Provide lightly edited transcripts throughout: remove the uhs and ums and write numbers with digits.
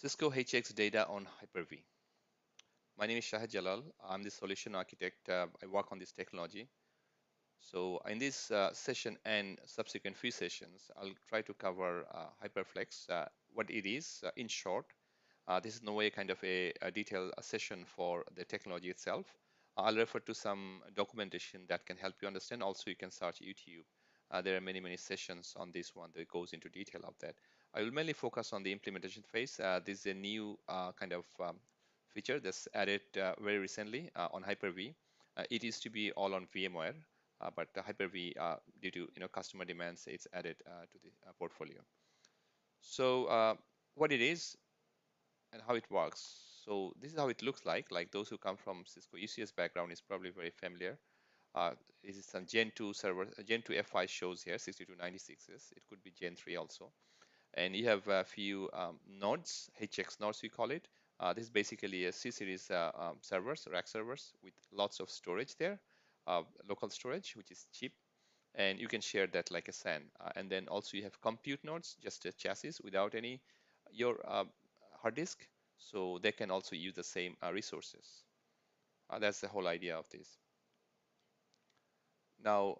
Cisco HX data on Hyper-V. My name is Shahid Jalal. I'm the solution architect. I work on this technology. So in this session and subsequent few sessions, I'll try to cover HyperFlex, what it is in short. This is no way kind of a detailed session for the technology itself. I'll refer to some documentation that can help you understand. Also, you can search YouTube. There are many sessions on this one that goes into detail of that. I will mainly focus on the implementation phase. This is a new kind of feature that's added very recently on Hyper-V. It is to be all on VMware, but the Hyper-V, due to customer demands, it's added to the portfolio. So what it is and how it works. So this is how it looks like. Like those who come from Cisco UCS background is probably very familiar. This is some Gen 2 server, Gen 2 F5 shows here, 6296s. It could be Gen 3 also. And you have a few nodes, HX nodes we call it. This is basically a C-series servers, rack servers with lots of storage there, local storage, which is cheap. And you can share that like a SAN. And then also you have compute nodes, just a chassis without any your hard disk. So they can also use the same resources. That's the whole idea of this. Now,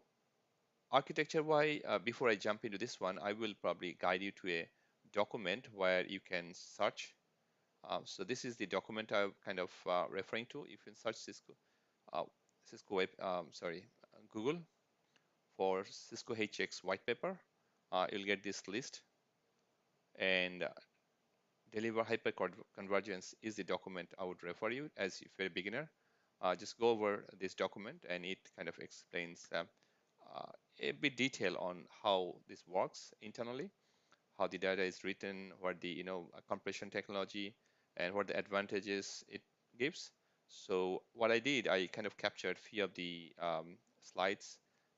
architecture-wise, before I jump into this one, I will probably guide you to a document where you can search. So this is the document I'm kind of referring to. If you search Cisco, Cisco web, Google for Cisco HX white paper, you'll get this list. And deliver hyperconvergence is the document I would refer you as if you're a beginner. Just go over this document and it kind of explains a bit detail on how this works internally, how the data is written, what the compression technology and what the advantages it gives. So what I did, I kind of captured a few of the slides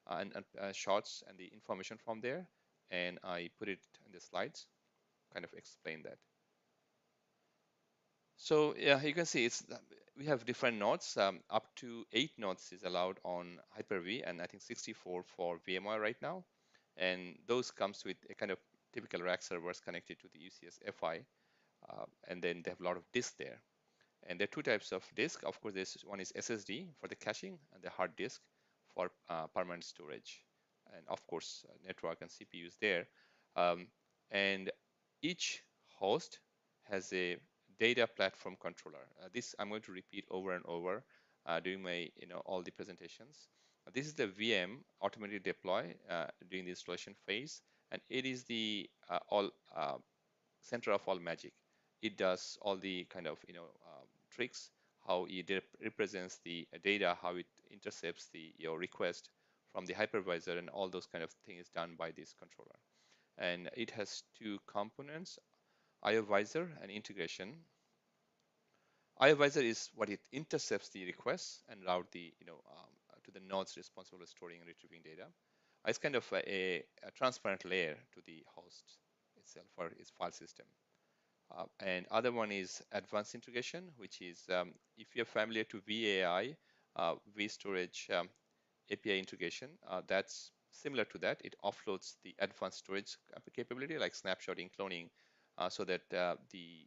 and shots and the information from there, and I put it in the slides, kind of explain that. So yeah, you can see we have different nodes. Up to 8 nodes is allowed on Hyper-V, and I think 64 for VMware right now. And those comes with a kind of typical rack servers connected to the UCS FI, and then they have a lot of disk there. And there are two types of disk. Of course, this one is SSD for the caching, and the hard disk for permanent storage. And of course, network and CPUs there. And each host has a data platform controller. This I'm going to repeat over and over during my all the presentations. This is the VM automatically deploy during the installation phase, and it is the all center of all magic. It does all the kind of tricks, how it represents the data, how it intercepts your request from the hypervisor, and all those kind of things done by this controller. And it has two components, Hypervisor and integration. Hypervisor is what it intercepts the requests and route the to the nodes responsible for storing and retrieving data. It's kind of a transparent layer to the host itself or its file system. And other one is advanced integration, which is if you're familiar to VAI, vStorage API integration, that's similar to that. It offloads the advanced storage capability like snapshotting, cloning, so that the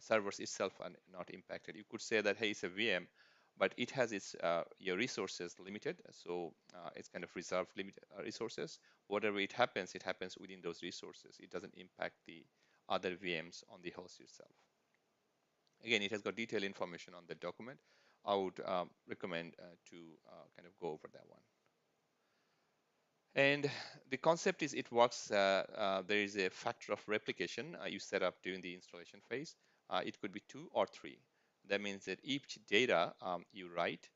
servers itself are not impacted. You could say that, hey, it's a VM, but it has its your resources limited, so it's kind of reserved limited resources. Whatever it happens within those resources. It doesn't impact the other VMs on the host itself. Again, it has got detailed information on the document. I would recommend to kind of go over that one. And the concept is it works, there is a factor of replication you set up during the installation phase. It could be 2 or 3. That means that each data you write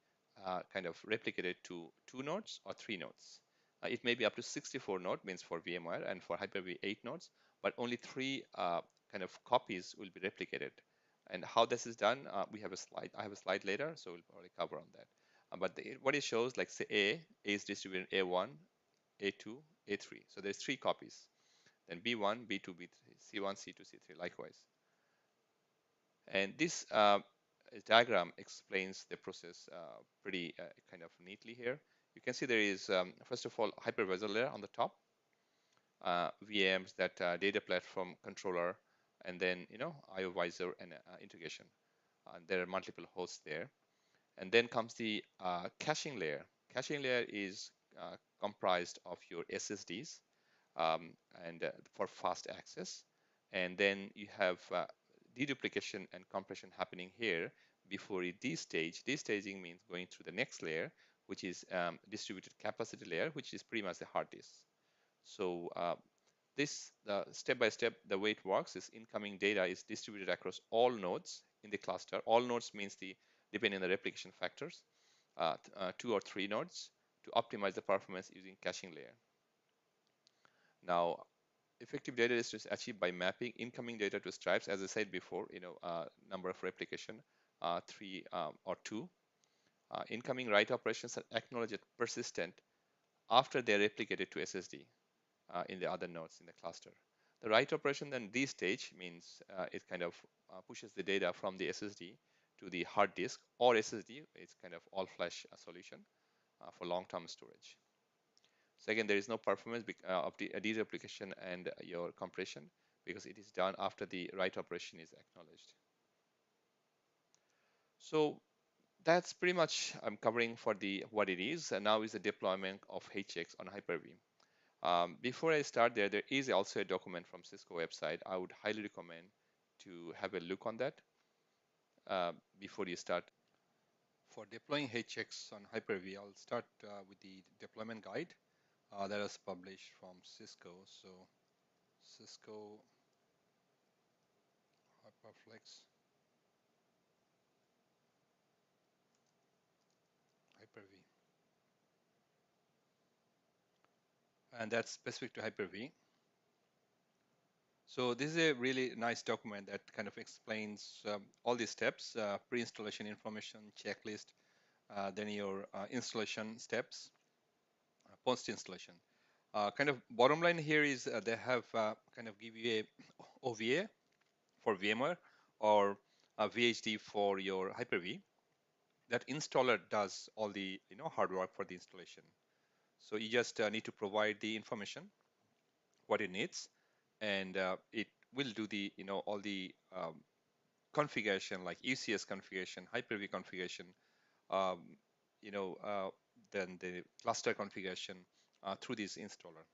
kind of replicated to 2 nodes or 3 nodes. It may be up to 64 nodes, means for VMware, and for Hyper-V 8 nodes, but only 3 kind of copies will be replicated. And how this is done, we have a slide. I have a slide later, so we'll probably cover on that. But what it shows, like say A is distributed A1, A2, A3. So there's 3 copies. Then B1, B2, B3, C1, C2, C3, likewise. And this diagram explains the process pretty kind of neatly here. You can see there is, first of all, hypervisor layer on the top, VMs, that data platform controller, and then Hypervisor and integration. There are multiple hosts there, and then comes the caching layer. Caching layer is comprised of your SSDs, um, and for fast access, and then you have deduplication and compression happening here before it destage. Destaging means going through the next layer, which is distributed capacity layer, which is pretty much the hard disk. So this step by step, the way it works is incoming data is distributed across all nodes in the cluster. All nodes means the depending on the replication factors, 2 or 3 nodes to optimize the performance using caching layer. Now, effective data is achieved by mapping incoming data to stripes, as I said before, number of replication, 3 or 2. Incoming write operations are acknowledged persistent after they're replicated to SSD in the other nodes in the cluster. The write operation then destage means it kind of pushes the data from the SSD to the hard disk or SSD. It's kind of all-flash solution for long-term storage. So again, there is no performance of the dereplication and your compression because it is done after the write operation is acknowledged. So that's pretty much I'm covering for the what it is. And now is the deployment of HX on Hyper-V. Before I start there is also a document from Cisco website. I would highly recommend to have a look on that before you start. For deploying HX on Hyper-V, I'll start with the deployment guide that was published from Cisco. So Cisco HyperFlex Hyper-V, and that's specific to Hyper-V. So this is a really nice document that kind of explains all these steps, pre-installation information, checklist, then your installation steps, post-installation. Kind of bottom line here is they have kind of give you a OVA for VMware or a VHD for your Hyper-V. That installer does all the hard work for the installation. So you just need to provide the information, what it needs, and it will do the all the configuration like UCS configuration, Hyper-V configuration, um, you know, uh, then the cluster configuration through this installer.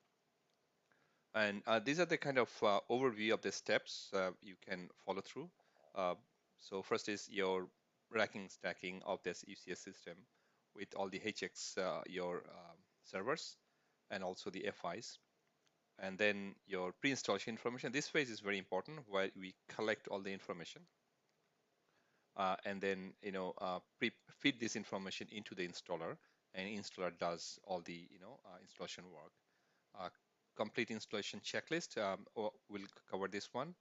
And these are the kind of overview of the steps you can follow through. Uh, so first is your racking stacking of this UCS system with all the HX, your servers, and also the FIs. And then your pre-installation information. This phase is very important where we collect all the information. And then feed this information into the installer, and installer does all the installation work. Complete installation checklist. We'll cover this one.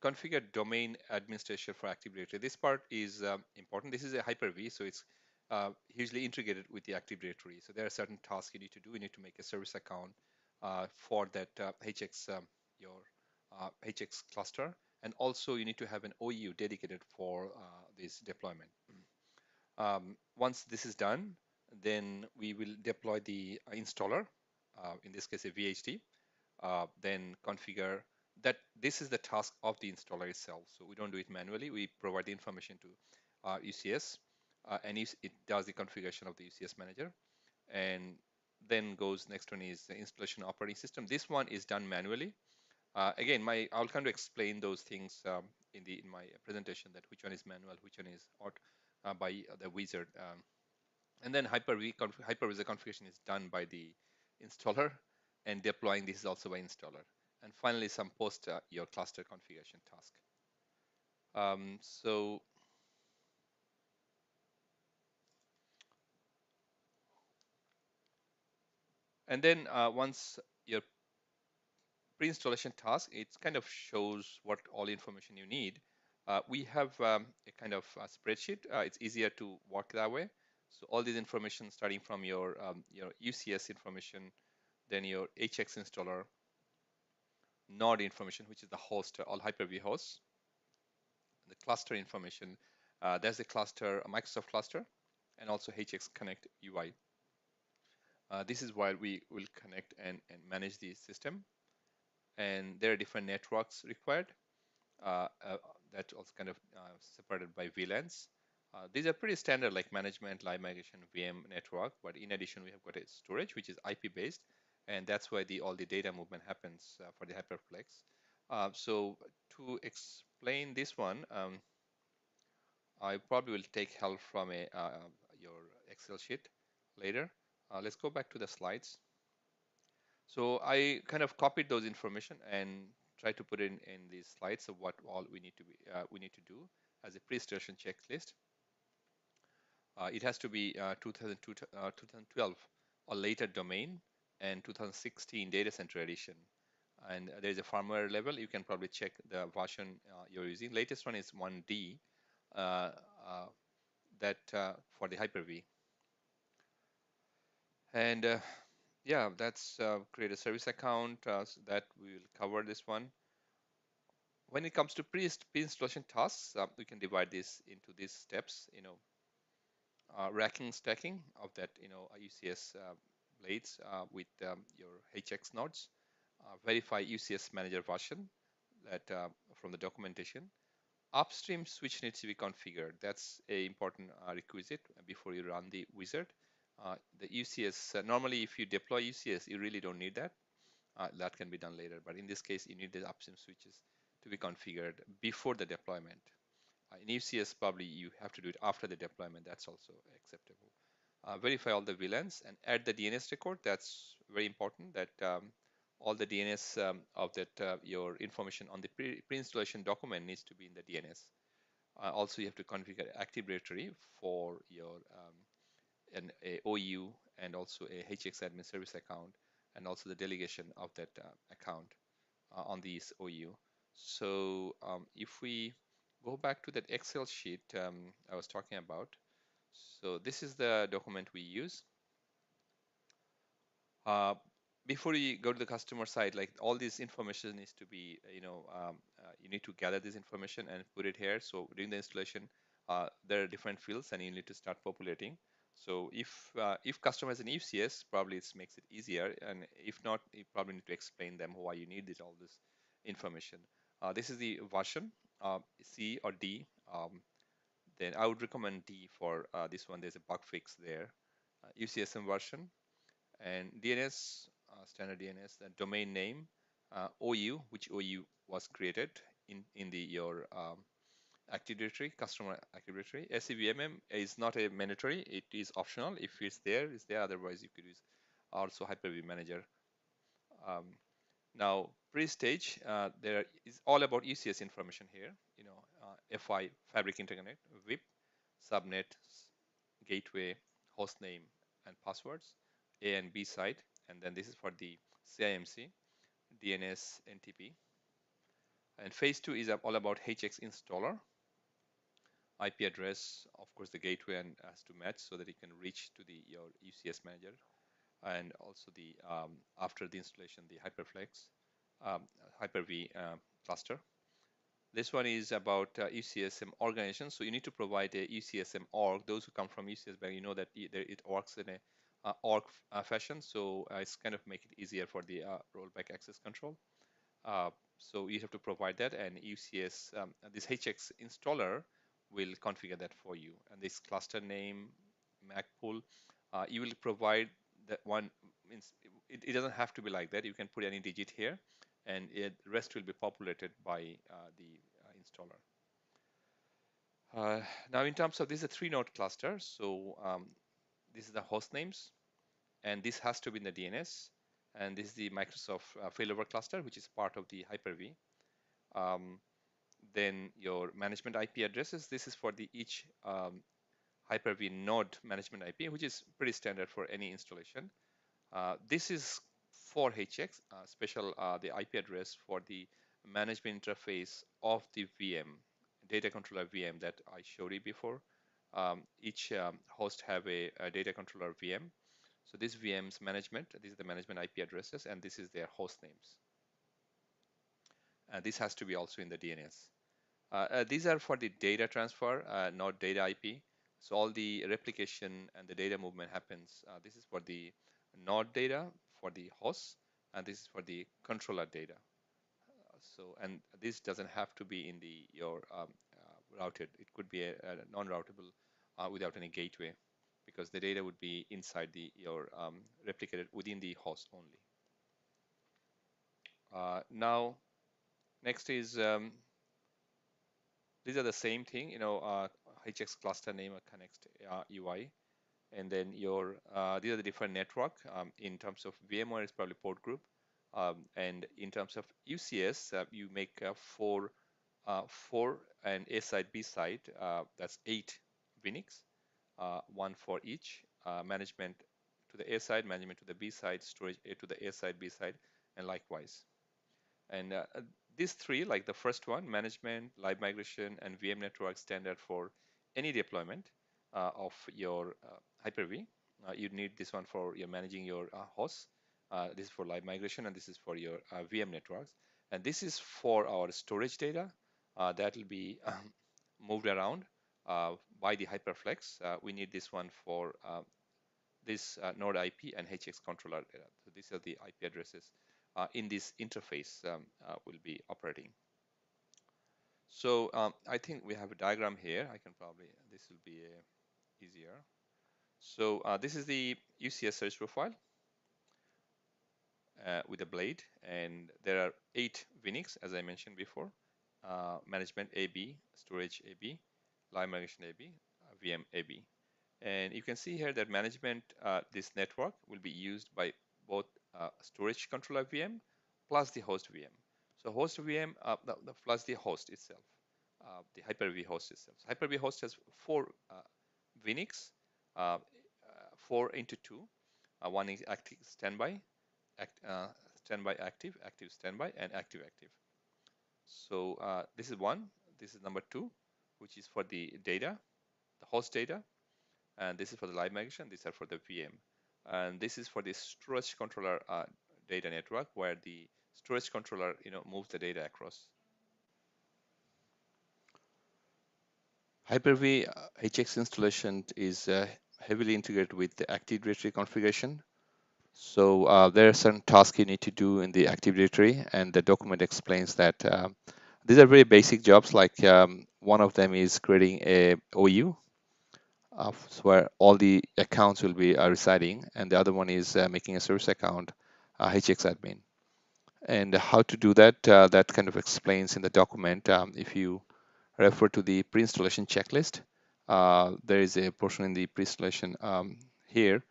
Configure domain administration for Active Directory. This part is important. This is a Hyper-V, so it's hugely integrated with the Active Directory. So there are certain tasks you need to do. You need to make a service account for that HX, your HX cluster, and also you need to have an OU dedicated for this deployment. Once this is done, then we will deploy the installer, in this case a VHD, then configure that. This is the task of the installer itself. So we don't do it manually. We provide the information to UCS, and it does the configuration of the UCS manager. And then goes next one is the installation operating system. This one is done manually. Again, I'll kind of explain those things in my presentation, that which one is manual, which one is by the wizard. And then Hypervisor configuration is done by the installer, and deploying this is also by installer. And finally, some post your cluster configuration task. So and then once your pre-installation task, it kind of shows what all information you need. We have a kind of a spreadsheet. It's easier to work that way. So all this information starting from your UCS information, then your HX installer, node information, which is the host, all Hyper-V hosts, the cluster information. There's a cluster, a Microsoft cluster, and also HX Connect UI. This is where we will connect and manage the system. And there are different networks required. that also kind of separated by VLANs. These are pretty standard like management, live migration, VM network, but in addition we have got a storage which is IP based, and that's why all the data movement happens for the HyperFlex. So to explain this one, I probably will take help from your Excel sheet later. Let's go back to the slides. So I kind of copied those information and try to put in these slides of what all we need to do as a pre-installation checklist. It has to be 2012 or later domain and 2016 data center edition. And there's a firmware level. You can probably check the version you're using. Latest one is 1D uh, uh, that for the Hyper-V. And yeah, that's create a service account so that we will cover this one. When it comes to pre-installation tasks, we can divide this into these steps. Racking, stacking of that, UCS blades with your HX nodes. Verify UCS manager version that from the documentation. Upstream switch needs to be configured. That's a important requisite before you run the wizard. The UCS, normally if you deploy UCS, you really don't need that. That can be done later, but in this case, you need the upstream switches to be configured before the deployment. In UCS, probably you have to do it after the deployment. That's also acceptable. Verify all the VLANs and add the DNS record. That's very important that all the DNS of that your information on the pre-installation document needs to be in the DNS. Also, you have to configure Active Directory for your a OU and also a HX admin service account, and also the delegation of that account on these OU. So if we go back to that Excel sheet I was talking about, so this is the document we use. Uh, Before you go to the customer side, like all this information needs to be, you need to gather this information and put it here. So during the installation, there are different fields and you need to start populating. So if customer has an ECS, probably it makes it easier. And if not, you probably need to explain them why you need all this information. This is the version, C or D. Then I would recommend D for this one. There's a bug fix there. UCSM version, and DNS, standard DNS, the domain name, OU, which OU was created in your Active Directory, customer Active Directory. SCVMM is not a mandatory, it is optional. If it's there, it's there. Otherwise, you could use also Hyper-V Manager. Um, Now, pre-stage, there is all about ECS information here. FI, Fabric Interconnect, VIP, subnet, gateway, hostname, and passwords, A and B side, and then this is for the CIMC, DNS, NTP. And phase two is all about HX installer, IP address, of course, the gateway and has to match so that it can reach to your UCS manager, and also the after the installation, the HyperFlex, um, Hyper-V cluster. This one is about UCSM organization. So you need to provide a UCSM org. Those who come from UCS back, you know that it works in a org fashion. So it's kind of make it easier for the rollback access control. So you have to provide that, and UCS, this HX installer will configure that for you. And this cluster name, MAC pool, you will provide that one. Means it doesn't have to be like that. You can put any digit here, and the rest will be populated by the installer. Now, in terms of this is a 3-node cluster, so this is the host names, and this has to be in the DNS, and this is the Microsoft failover cluster, which is part of the Hyper-V. Then your management IP addresses. This is for the each Hyper-V node management IP, which is pretty standard for any installation. This is for HX, special the IP address for the management interface of the VM, data controller VM that I showed you before. Each host have a data controller VM. So this VM's management, this is the management IP addresses, and this is their host names. This has to be also in the DNS. These are for the data transfer, not data IP. So all the replication and the data movement happens. This is for the node data for the host, and this is for the controller data. And this doesn't have to be in your routed. It could be a non-routable without any gateway, because the data would be inside your replicated within the host only. Now, next is these are the same thing, HX cluster name or connect UI, and then these are the different network. In terms of VMware, it's probably port group, and in terms of UCS, you make four and A side, B side. That's 8 Linux, one for each. Management to the A side, management to the B side, storage A to the A side, B side, and likewise. And these three, like the first one, management, live migration, and VM network standard for any deployment of your Hyper-V. You need this one for your managing your hosts. This is for live migration, and this is for your VM networks. And this is for our storage data that will be moved around by the HyperFlex. We need this one for this node IP and HX controller data. So these are the IP addresses in this interface will be operating. So I think we have a diagram here. I can probably, this will be easier. So this is the UCS service profile with a blade, and there are 8 Linux, as I mentioned before. Management AB, storage AB, live migration AB, VM AB. And you can see here that management, this network will be used by both storage controller VM plus the host VM. So host VM plus the host itself, the Hyper-V host itself. So Hyper-V host has 4 Linux, 4 into 2. One is active standby, standby active, active standby, and active active. So this is one. This is number 2, which is for the data, the host data. And this is for the live migration. These are for the VM. And this is for the storage controller data network, where the storage controller moves the data across. Hyper-V HX installation is heavily integrated with the Active Directory configuration. So there are certain tasks you need to do in the Active Directory, and the document explains that these are very basic jobs. Like one of them is creating a OU, where all the accounts will be residing, and the other one is making a service account, HX admin. And how to do that, that kind of explains in the document. If you refer to the pre-installation checklist, there is a portion in the pre-installation here.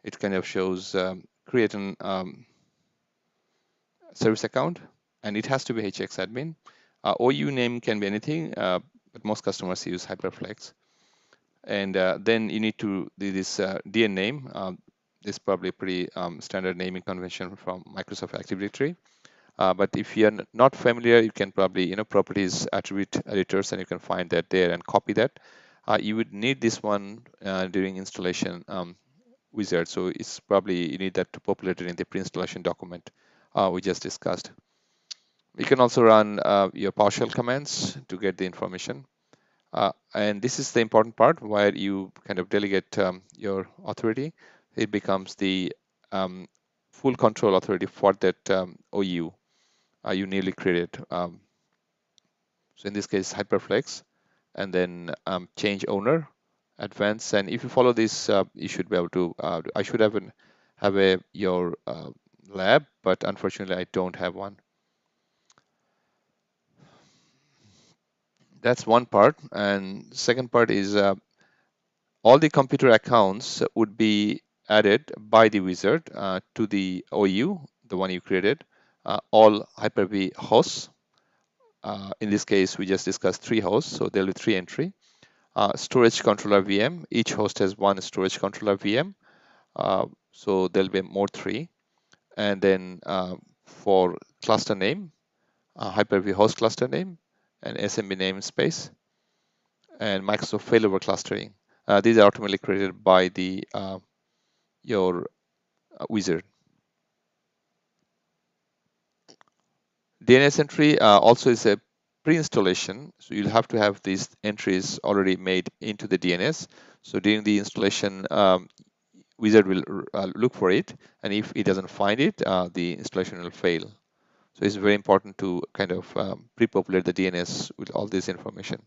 It kind of shows create an service account, and it has to be HX admin. OU name can be anything, but most customers use HyperFlex. And then you need to do this DN name. This is probably a pretty standard naming convention from Microsoft Active Directory. But if you're not familiar, you can probably, properties, attribute editors, and you can find that there and copy that. You would need this one during installation wizard. So it's probably, you need that to populate it in the pre-installation document we just discussed. You can also run your PowerShell commands to get the information. And this is the important part where you kind of delegate your authority. It becomes the full control authority for that OU you newly created. So in this case, HyperFlex, and then change owner, advance. And if you follow this, you should be able to. I should have your lab, but unfortunately, I don't have one. That's one part. And second part is all the computer accounts would be added by the wizard to the OU, the one you created, all Hyper-V hosts. In this case, we just discussed 3 hosts, so there'll be 3 entry. Storage controller VM, each host has 1 storage controller VM, so there'll be more 3. And then for cluster name, Hyper-V host cluster name, and SMB namespace, and Microsoft failover clustering. These are automatically created by the your wizard. DNS entry also is a pre-installation, so you'll have to have these entries already made into the DNS. So during the installation, wizard will look for it, and if it doesn't find it, the installation will fail. So it's very important to kind of pre-populate the DNS with all this information.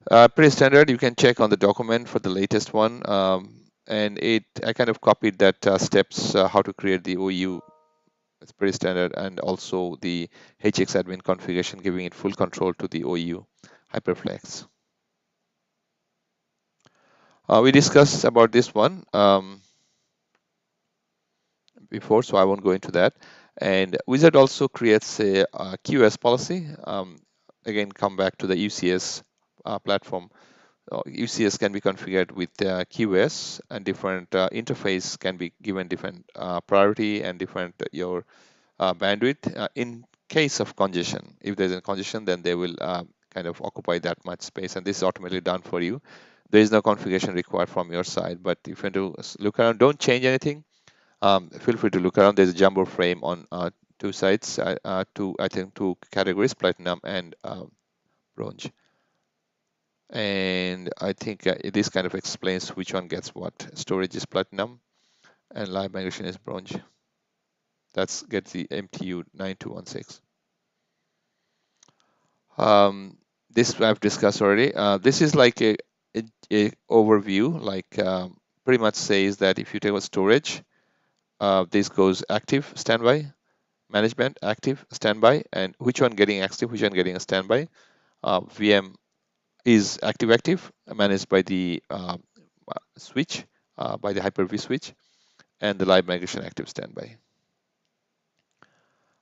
Pretty standard. You can check on the document for the latest one. And I kind of copied that steps how to create the OU. It's pretty standard, and also the HX admin configuration, giving it full control to the OU HyperFlex. We discussed about this one before, so I won't go into that. And Wizard also creates a QoS policy. Again, come back to the UCS platform. UCS can be configured with QoS, and different interface can be given different priority and different your bandwidth in case of congestion. If there's a congestion, then they will kind of occupy that much space, and this is automatically done for you. There is no configuration required from your side, but if you want to look around, don't change anything. Feel free to look around. There's a jumbo frame on two sides, I think two categories, platinum and bronze. And I think this kind of explains which one gets what. Storage is platinum and live migration is bronze. That's gets the MTU 9216. This I've discussed already. This is like a overview, like pretty much says that if you take a storage, this goes active, standby, management, active, standby, and which one getting active, which one getting a standby. VM is active, managed by the switch, by the Hyper-V switch, and the live migration active standby.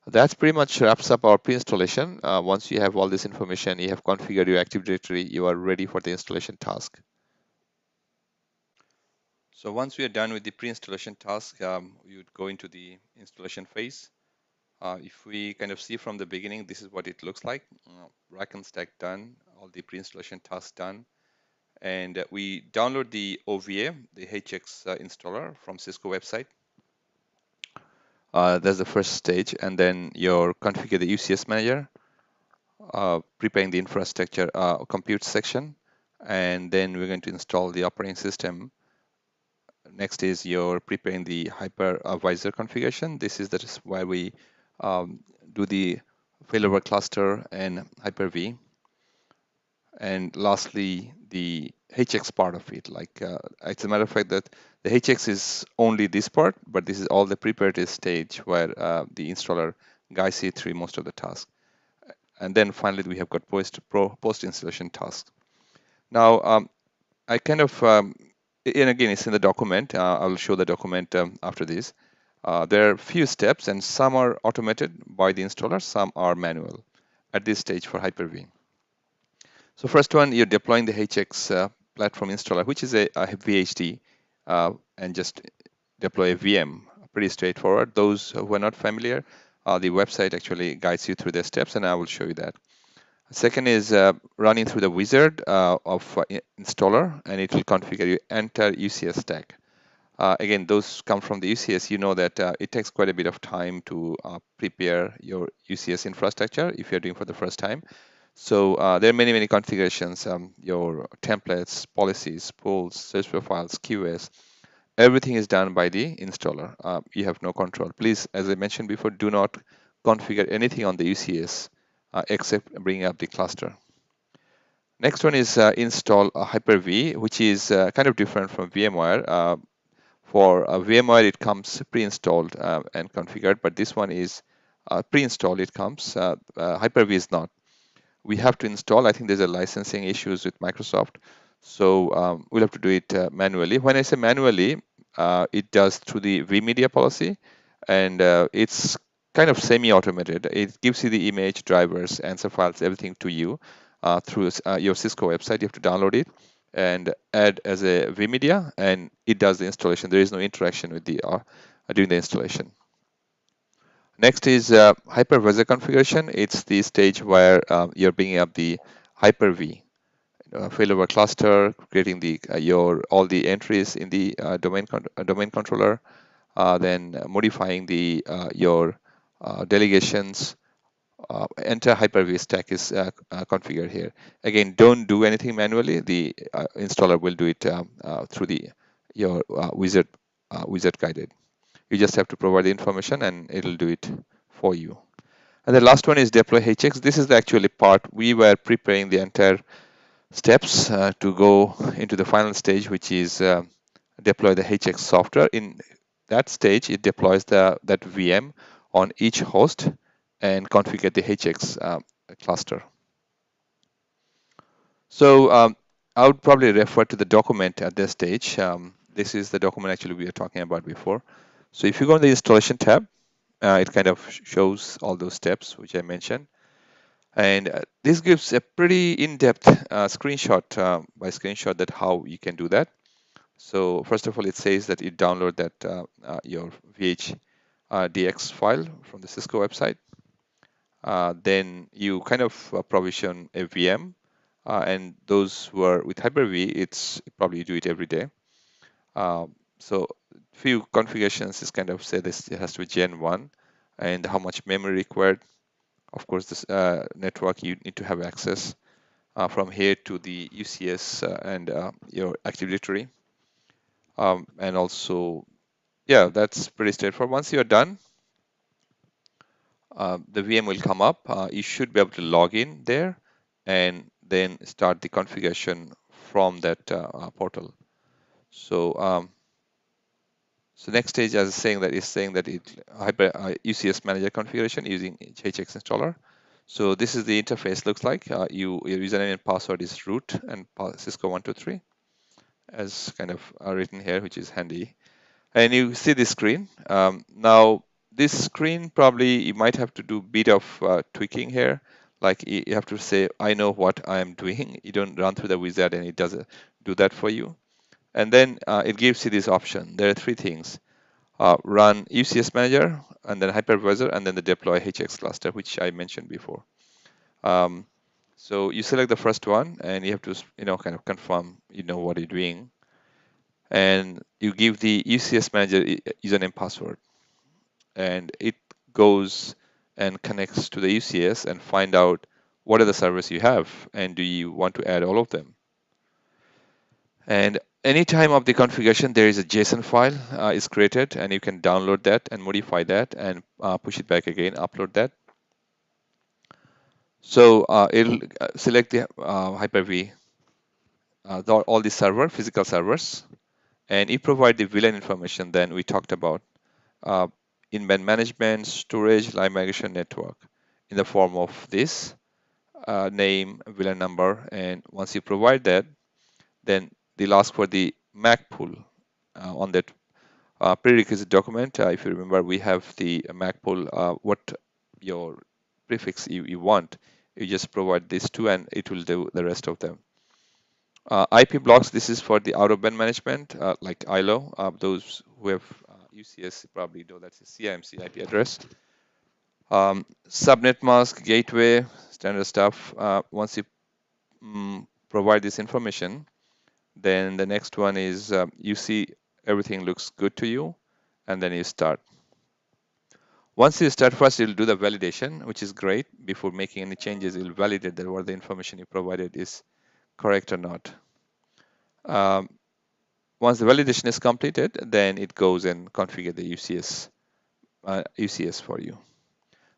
That pretty much wraps up our pre-installation. Once you have all this information, you have configured your Active Directory, you are ready for the installation task. So once we are done with the pre-installation task, we would go into the installation phase. If we kind of see from the beginning, this is what it looks like. Rack and stack done, all the pre-installation tasks done. And we download the OVA, the HX installer from Cisco website. That's the first stage. And then you configure the UCS manager, preparing the infrastructure compute section. And then we're going to install the operating system. Next is you're preparing the Hypervisor configuration. This is where we do the failover cluster and Hyper-V. And lastly, the HX part of it. Like it's a matter of fact that the HX is only this part, but this is all the preparatory stage where the installer guides you through most of the tasks. And then finally, we have got post-installation tasks. Now, I kind of, and again, it's in the document. I will show the document after this. There are few steps, and some are automated by the installer, some are manual at this stage for Hyper-V. So first one, you're deploying the HX platform installer, which is a VHD, and just deploy a VM. Pretty straightforward. Those who are not familiar, the website actually guides you through the steps, and I will show you that. Second is running through the wizard of installer, and it will configure your entire UCS stack. Again, those come from the UCS. You know that it takes quite a bit of time to prepare your UCS infrastructure if you're doing for the first time. So there are many configurations, your templates, policies, pools, search profiles, QoS. Everything is done by the installer. You have no control. Please, as I mentioned before, do not configure anything on the UCS except bringing up the cluster. Next one is install Hyper-V, which is kind of different from VMware. For VMware, it comes pre-installed and configured, but this one is pre-installed. It comes. Hyper-V is not. We have to install. I think there's a licensing issues with Microsoft, so we'll have to do it manually. When I say manually, it does through the vMedia policy, and it's kind of semi-automated. It gives you the image, drivers, answer files, everything to you through your Cisco website. You have to download it and add as a vMedia, and it does the installation. There is no interaction with the during the installation. Next is Hypervisor configuration. It's the stage where you're bringing up the Hyper-V failover cluster, creating the all the entries in the domain controller, then modifying the your delegations. Entire Hyper-V stack is configured here. Again, don't do anything manually. The installer will do it through the your wizard guided. You just have to provide the information and it'll do it for you. And the last one is deploy HX. This is the actually part we were preparing the entire steps to go into the final stage, which is deploy the HX software. In that stage, it deploys that VM on each host and configure the HX cluster. So I would probably refer to the document at this stage. This is the document actually we were talking about before. So if you go in the installation tab, it kind of shows all those steps which I mentioned. And this gives a pretty in-depth screenshot by screenshot that how you can do that. So first of all, it says that you download that your VH file from the Cisco website. Then you kind of provision a VM, and those who are with Hyper-V, it's probably you do it every day. So few configurations is kind of say this it has to be Gen 1, and how much memory required. Of course, this network you need to have access from here to the UCS and your Active Directory. And also, yeah, that's pretty straightforward. Once you're done, the VM will come up. You should be able to log in there and then start the configuration from that portal. So, so next stage, as saying that is saying that it UCS manager configuration using HX installer. So this is the interface looks like. Your username and password is root and Cisco 123 as kind of written here, which is handy. And you see the screen. Now this screen probably you might have to do a bit of tweaking here. Like you have to say, I know what I am doing. You don't run through the wizard and it doesn't do that for you. And then it gives you this option. There are three things. Run UCS manager and then hypervisor and then the deploy HX cluster, which I mentioned before. So you select the first one and you have to, kind of confirm, what you're doing. And you give the UCS manager username password and it goes and connects to the UCS and find out what are the servers you have and do you want to add all of them. And any time of the configuration, there is a JSON file is created and you can download that and modify that and push it back again, upload that. So it'll select the Hyper-V, all the physical servers, and you provide the VLAN information then we talked about, in-band management, storage, live migration network in the form of this name, VLAN number, and once you provide that, then they'll ask for the MAC pool on that prerequisite document. If you remember, we have the MAC pool, what your prefix you want. You just provide these two and it will do the rest of them. IP blocks, this is for the out-of-band management, like ILO. Those who have UCS probably know that's a CIMC IP address. Subnet mask, gateway, standard stuff. Once you provide this information, then the next one is you see everything looks good to you, and then you start. Once you start, first you'll do the validation, which is great. Before making any changes, you'll validate that what the information you provided is correct or not. Once the validation is completed, then it goes and configure the UCS for you.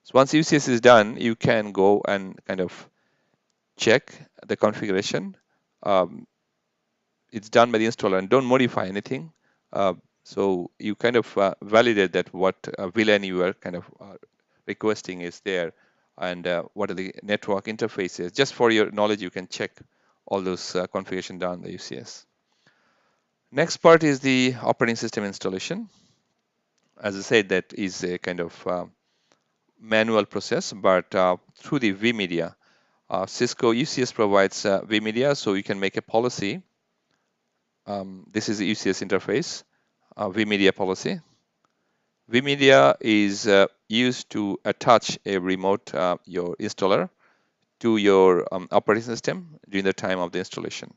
So once UCS is done, you can go and kind of check the configuration. It's done by the installer and don't modify anything. So you kind of validate that what VLAN you are kind of requesting is there and what are the network interfaces. Just for your knowledge, you can check all those configuration done the UCS. Next part is the operating system installation. As I said, that is a kind of manual process, but through the vMedia, Cisco UCS provides vMedia, so you can make a policy. This is the UCS interface, vMedia policy. vMedia is used to attach a remote your installer to your operating system during the time of the installation.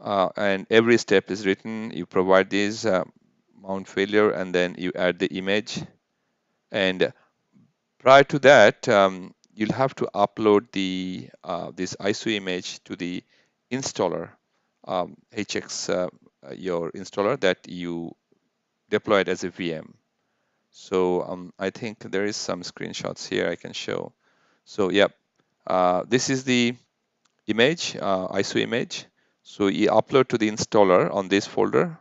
And every step is written. You provide this mount failure, and then you add the image. And prior to that, you'll have to upload the this ISO image to the installer HX, your installer that you deployed as a VM. So I think there is some screenshots here I can show. So yeah, this is the image, ISO image. So you upload to the installer on this folder,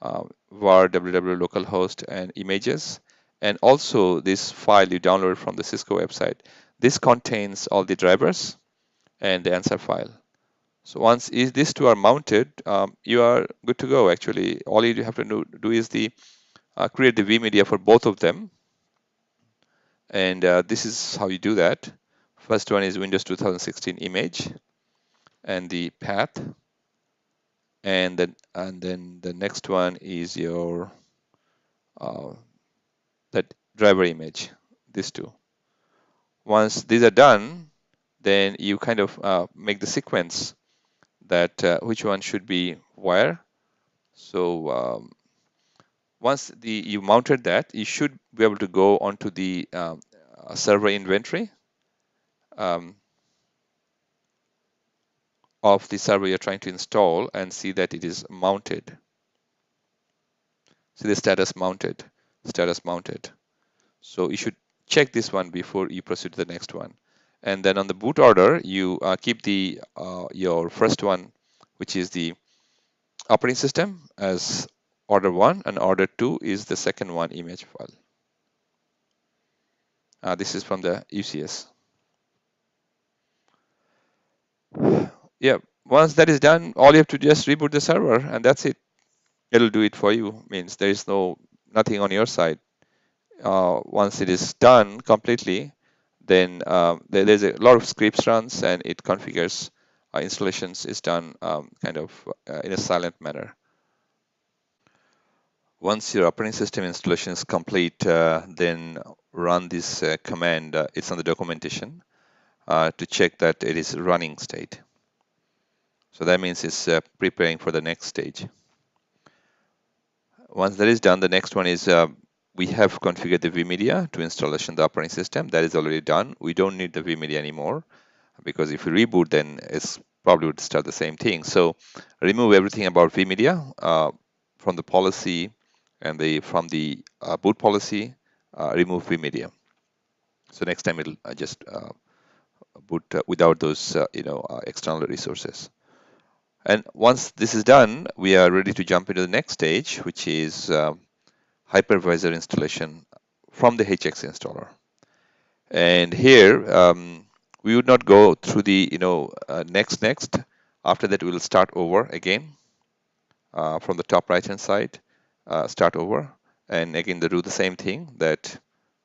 var www localhost and images, and also this file you download from the Cisco website. This contains all the drivers and the answer file. So once these two are mounted, you are good to go. Actually, all you have to do is the create the vMedia for both of them, and this is how you do that. First one is Windows 2016 image and the path, and then the next one is your that driver image. These two. Once these are done, then you kind of make the sequence that which one should be where. So once you mounted that, you should be able to go onto the server inventory um, of the server you're trying to install and see that it is mounted. See the status mounted, status mounted. So you should check this one before you proceed to the next one. And then on the boot order, you keep the your first one, which is the operating system, as order 1, and order 2 is the second one image file. This is from the UCS. Yeah, once that is done, all you have to just reboot the server, and that's it. It'll do it for you. Means there is nothing on your side. Once it is done completely, then there's a lot of scripts runs and it configures. Installations is done kind of in a silent manner. Once your operating system installation is complete, then run this command. It's on the documentation to check that it is running state. So that means it's preparing for the next stage. Once that is done, the next one is we have configured the vMedia to installation the operating system. That is already done. We don't need the vMedia anymore because if you reboot, then it's probably would start the same thing. So remove everything about vMedia from the policy and from the boot policy, remove vMedia. So next time it'll just boot without those external resources. And once this is done, we are ready to jump into the next stage, which is Hypervisor installation from the HX installer. And here we would not go through the next. After that, we will start over again from the top right hand side, start over, and again do the same thing that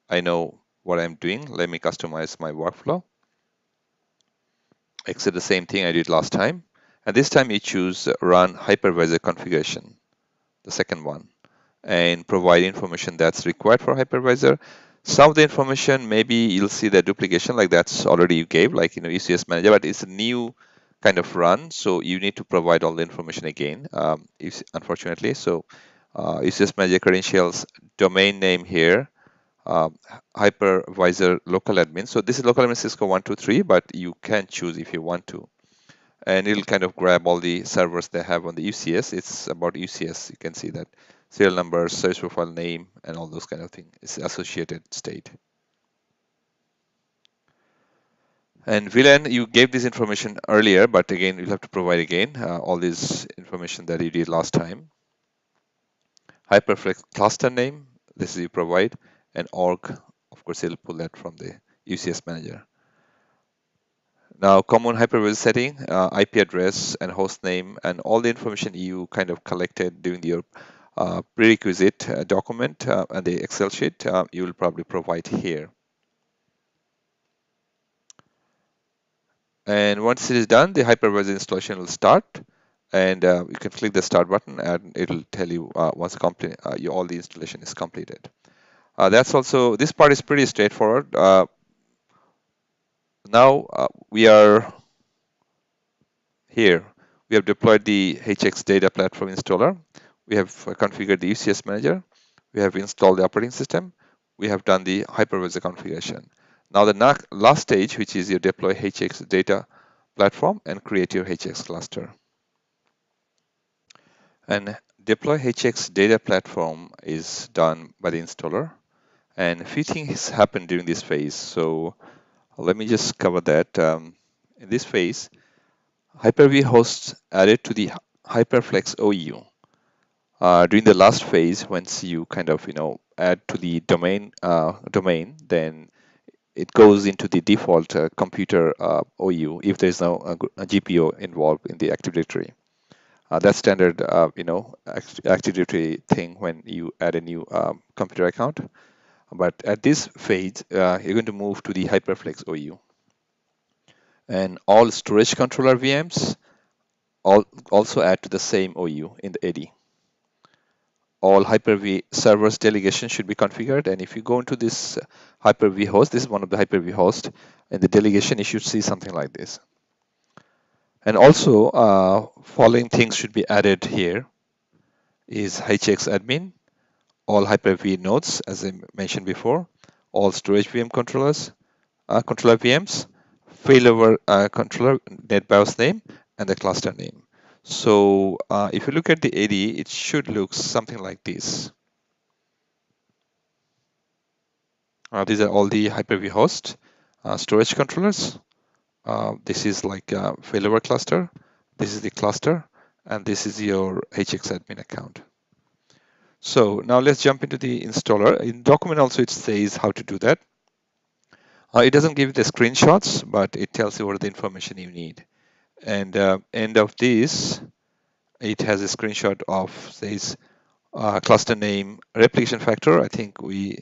I know what I'm doing. Let me customize my workflow. Except the same thing I did last time, and this time you choose run hypervisor configuration, the second one, and provide information that's required for hypervisor. Some of the information, maybe you'll see the duplication, like that's already you gave, like ECS manager, but it's a new kind of run, so you need to provide all the information again, unfortunately. So ECS manager credentials, domain name here, hypervisor local admin. So this is local admin Cisco 123, but you can choose if you want to. And it'll kind of grab all the servers they have on the UCS. It's about UCS. You can see that serial number, search profile name, and all those kind of things. It's associated state. And VLAN, you gave this information earlier, but again, you'll have to provide again all this information that you did last time. HyperFlex cluster name, this is you provide, and org, of course, it'll pull that from the UCS manager. Now, common hypervisor setting, IP address and host name, and all the information you kind of collected during your prerequisite document and the Excel sheet, you will probably provide here. And once it is done, the hypervisor installation will start, and you can click the start button, and it'll tell you once all the installation is completed. That's also, this part is pretty straightforward. Now we are here. We have deployed the HX data platform installer. We have configured the UCS manager. We have installed the operating system. We have done the hypervisor configuration. Now the last stage, which is you deploy HX data platform and create your HX cluster. And deploy HX data platform is done by the installer. And a few things happen during this phase. So let me just cover that. In this phase, Hyper-V hosts added to the HyperFlex OU. During the last phase, once you kind of add to the domain, then it goes into the default computer OU if there's no GPO involved in the Active Directory. That's standard, Active Directory thing when you add a new computer account. But at this phase, you're going to move to the HyperFlex OU. And all storage controller VMs also add to the same OU in the AD. All Hyper-V servers delegation should be configured. And if you go into this Hyper-V host, this is one of the Hyper-V hosts, and the delegation, you should see something like this. And also, following things should be added here is HX admin, all Hyper-V nodes, as I mentioned before, all storage VM controllers, controller VMs, failover controller NetBIOS name, and the cluster name. So if you look at the AD, it should look something like this. These are all the Hyper-V hosts, storage controllers. This is like a failover cluster. This is the cluster, and this is your HX admin account. So now let's jump into the installer. In document also it says how to do that. It doesn't give the screenshots, but it tells you what the information you need. And end of this, it has a screenshot of says cluster name replication factor. I think we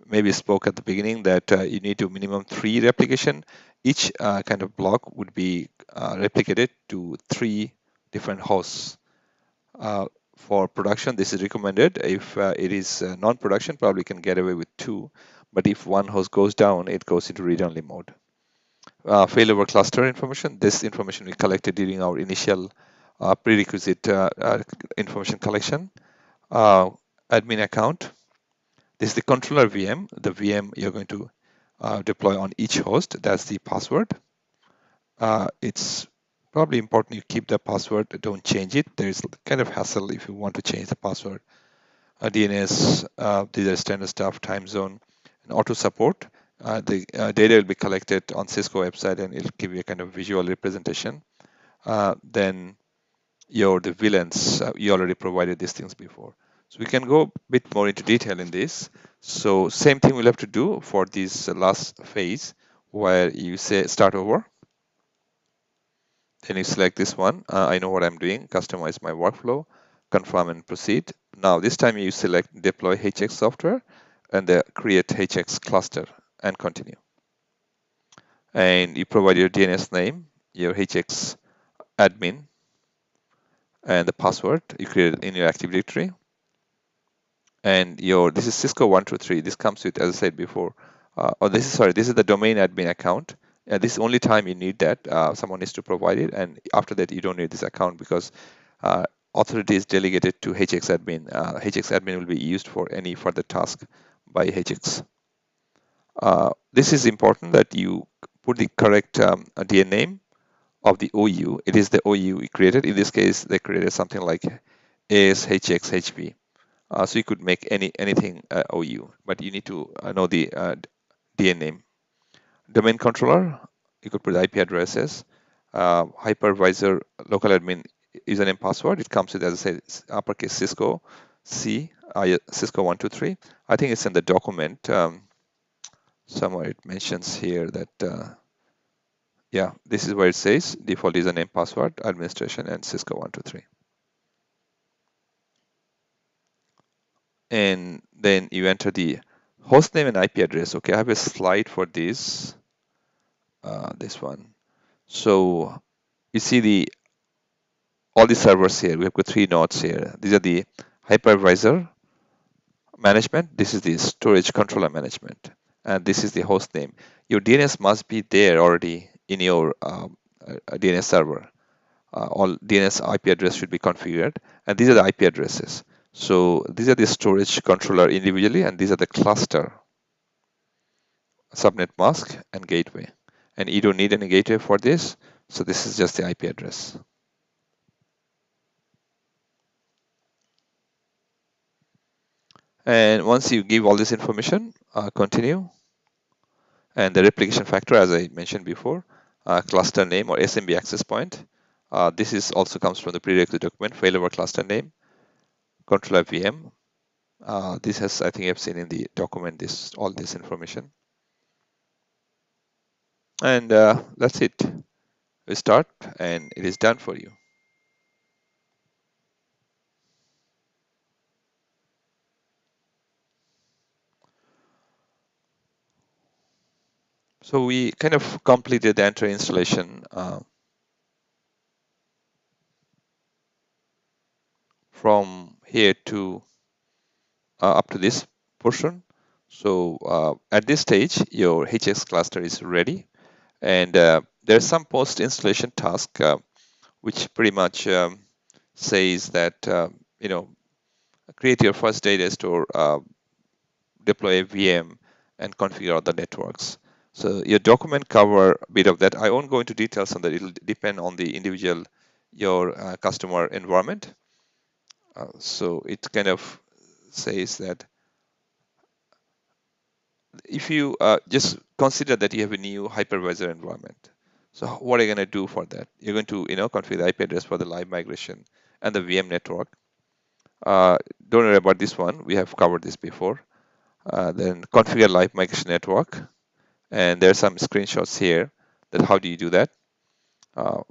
maybe spoke at the beginning that you need to minimum 3 replication. Each kind of block would be replicated to 3 different hosts. For production, this is recommended. If it is non-production, probably can get away with 2. But if one host goes down, it goes into read-only mode. Failover cluster information. This information we collected during our initial prerequisite information collection. Admin account. This is the controller VM, the VM you're going to deploy on each host. That's the password. It's probably important you keep the password, don't change it. There's kind of hassle if you want to change the password. DNS, these are standard stuff, time zone, and auto support. The data will be collected on Cisco website and it'll give you a kind of visual representation. Then the VLANs, you already provided these things before. So we can go a bit more into detail in this. So same thing we'll have to do for this last phase where you say start over. Then you select this one. I know what I'm doing, customize my workflow, confirm and proceed. Now this time you select deploy HX software and create HX cluster and continue. And you provide your DNS name, your HX admin, and the password you created in your Active Directory. And this is Cisco 123. This comes with, as I said before, this is the domain admin account. This is the only time you need that. Someone needs to provide it, and after that you don't need this account because authority is delegated to HX admin. HX admin will be used for any further task by HX. This is important that you put the correct DN name of the OU. It is the OU we created. In this case, they created something like ASHXHP. So you could make anything OU, but you need to know the DN name. Domain controller, you could put IP addresses. Hypervisor local admin username password. It comes with, as I said, uppercase Cisco Cisco 123. I think it's in the document. Somewhere it mentions here that this is where it says default username password administration and Cisco 123. And then you enter the host name and IP address. Okay, I have a slide for this. This one. So you see all the servers here. We have got 3 nodes here. These are the hypervisor management. This is the storage controller management, and this is the host name. Your DNS must be there already in your DNS server. All DNS IP address should be configured, and these are the IP addresses. So these are the storage controller individually, and these are the cluster, subnet mask, and gateway. And you don't need any gateway for this, so this is just the IP address. And once you give all this information, Continue. And the replication factor, as I mentioned before, cluster name or SMB access point. This is also comes from the prerequisite document, failover cluster name, controller VM. This has, I think I've seen in the document, all this information. And that's it. We start and it is done for you. So we kind of completed the entire installation from here to up to this portion. So at this stage, your HX cluster is ready, and there's some post-installation task which pretty much says that create your first data store, deploy a VM, and configure other networks. So your document cover a bit of that. I won't go into details on that. It'll depend on the individual your customer environment. So it kind of says that if you just consider that you have a new hypervisor environment. So what are you going to do for that? You're going to configure the IP address for the live migration and the VM network. Don't worry about this one. We have covered this before. Then configure live migration network. And there are some screenshots here that how do you do that.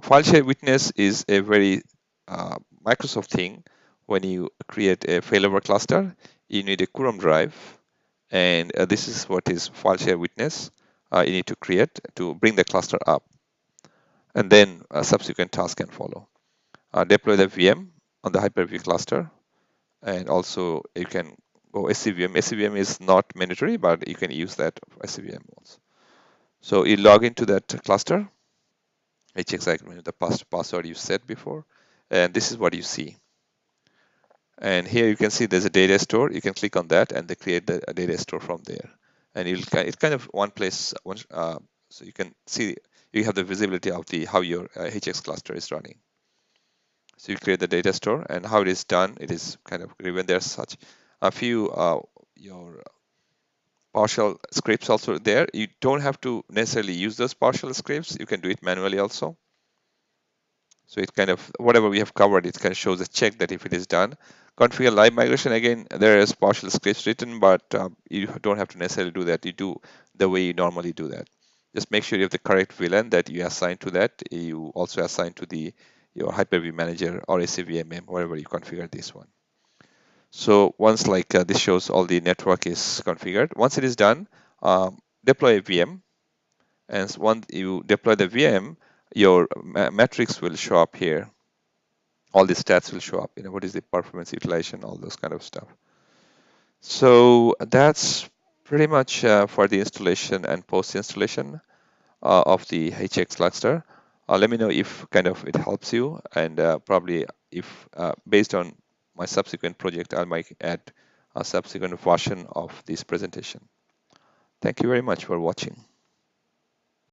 File share witness is a very Microsoft thing. When you create a failover cluster, you need a Chrome drive, and this is what is file share witness you need to create to bring the cluster up, and then a subsequent task can follow. Deploy the VM on the Hyper-V cluster, and also you can go SCVM. SCVM is not mandatory, but you can use that for SCVM also. So you log into that cluster, HX the password you set before, and this is what you see. And here you can see there's a data store. You can click on that and they create a data store from there. And it's kind of one place, so you can see, you have the visibility of how your HX cluster is running. So you create the data store, and how it is done, it is kind of given. There's such a few your partial scripts also there. You don't have to necessarily use those partial scripts. You can do it manually also. So it kind of, whatever we have covered, it kind of shows a check that if it is done. Configure live migration, again, there is partial scripts written, but you don't have to necessarily do that. You do the way you normally do that. Just make sure you have the correct VLAN that you assign to that. You also assign to your Hyper-V manager or SCVMM, wherever you configure this one. So once this shows all the network is configured, once it is done, deploy a VM. And once you deploy the VM, your metrics will show up here. All the stats will show up. What is the performance utilization, all those kind of stuff. So that's pretty much for the installation and post-installation of the HX cluster. Let me know if kind of it helps you, and probably if based on my subsequent project, I might add a subsequent version of this presentation. Thank you very much for watching.